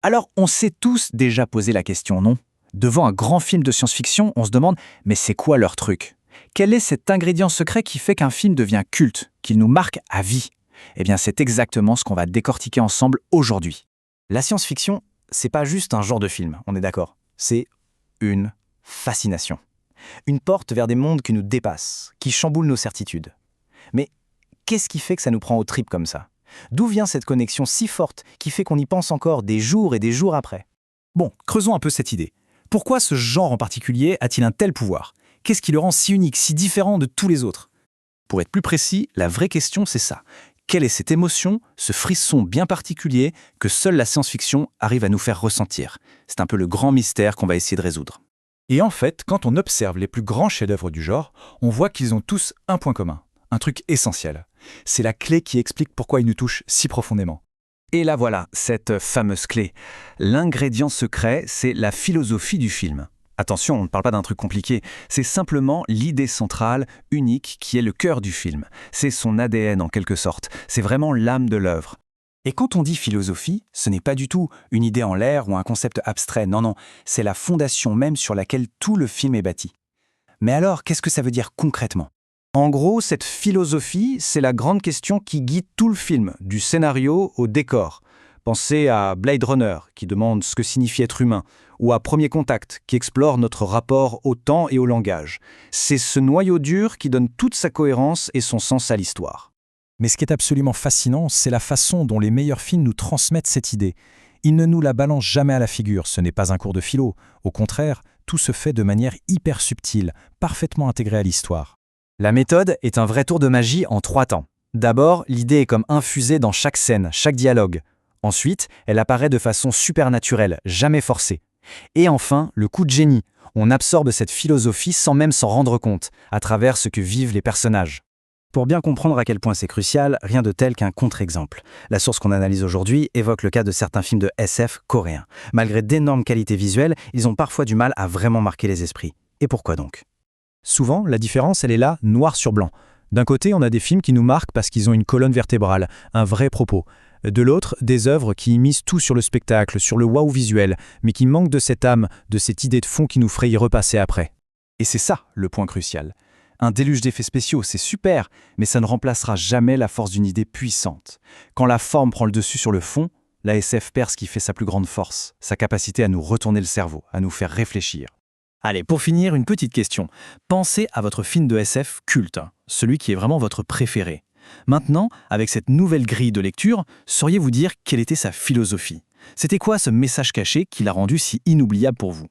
Alors, on s'est tous déjà posé la question, non? Devant un grand film de science-fiction, on se demande mais c'est quoi leur truc? Quel est cet ingrédient secret qui fait qu'un film devient culte, qu'il nous marque à vie? Eh bien, c'est exactement ce qu'on va décortiquer ensemble aujourd'hui. La science-fiction, c'est pas juste un genre de film, on est d'accord. C'est une fascination. Une porte vers des mondes qui nous dépassent, qui chamboulent nos certitudes. Mais qu'est-ce qui fait que ça nous prend aux tripes comme ça? D'où vient cette connexion si forte qui fait qu'on y pense encore des jours et des jours après? Bon, creusons un peu cette idée. Pourquoi ce genre en particulier a-t-il un tel pouvoir? Qu'est-ce qui le rend si unique, si différent de tous les autres? Pour être plus précis, la vraie question c'est ça. Quelle est cette émotion, ce frisson bien particulier que seule la science-fiction arrive à nous faire ressentir? C'est un peu le grand mystère qu'on va essayer de résoudre. Et en fait, quand on observe les plus grands chefs-d'œuvre du genre, on voit qu'ils ont tous un point commun, un truc essentiel. C'est la clé qui explique pourquoi ils nous touchent si profondément. Et là voilà, cette fameuse clé. L'ingrédient secret, c'est la philosophie du film. Attention, on ne parle pas d'un truc compliqué, c'est simplement l'idée centrale, unique, qui est le cœur du film. C'est son ADN en quelque sorte, c'est vraiment l'âme de l'œuvre. Et quand on dit philosophie, ce n'est pas du tout une idée en l'air ou un concept abstrait, non, c'est la fondation même sur laquelle tout le film est bâti. Mais alors, qu'est-ce que ça veut dire concrètement? En gros, cette philosophie, c'est la grande question qui guide tout le film, du scénario au décor. Pensez à Blade Runner, qui demande ce que signifie être humain, ou à Premier Contact, qui explore notre rapport au temps et au langage. C'est ce noyau dur qui donne toute sa cohérence et son sens à l'histoire. Mais ce qui est absolument fascinant, c'est la façon dont les meilleurs films nous transmettent cette idée. Ils ne nous la balancent jamais à la figure, ce n'est pas un cours de philo. Au contraire, tout se fait de manière hyper subtile, parfaitement intégrée à l'histoire. La méthode est un vrai tour de magie en 3 temps. D'abord, l'idée est comme infusée dans chaque scène, chaque dialogue. Ensuite, elle apparaît de façon super naturelle, jamais forcée. Et enfin, le coup de génie. On absorbe cette philosophie sans même s'en rendre compte, à travers ce que vivent les personnages. Pour bien comprendre à quel point c'est crucial, rien de tel qu'un contre-exemple. La source qu'on analyse aujourd'hui évoque le cas de certains films de SF coréens. Malgré d'énormes qualités visuelles, ils ont parfois du mal à vraiment marquer les esprits. Et pourquoi donc? Souvent, la différence, elle est là, noir sur blanc. D'un côté, on a des films qui nous marquent parce qu'ils ont une colonne vertébrale, un vrai propos. De l'autre, des œuvres qui misent tout sur le spectacle, sur le waouh visuel, mais qui manquent de cette âme, de cette idée de fond qui nous ferait y repasser après. Et c'est ça, le point crucial. Un déluge d'effets spéciaux, c'est super, mais ça ne remplacera jamais la force d'une idée puissante. Quand la forme prend le dessus sur le fond, la SF perd ce qui fait sa plus grande force, sa capacité à nous retourner le cerveau, à nous faire réfléchir. Allez, pour finir, une petite question. Pensez à votre film de SF culte, celui qui est vraiment votre préféré. Maintenant, avec cette nouvelle grille de lecture, sauriez-vous dire quelle était sa philosophie? C'était quoi ce message caché qui l'a rendu si inoubliable pour vous?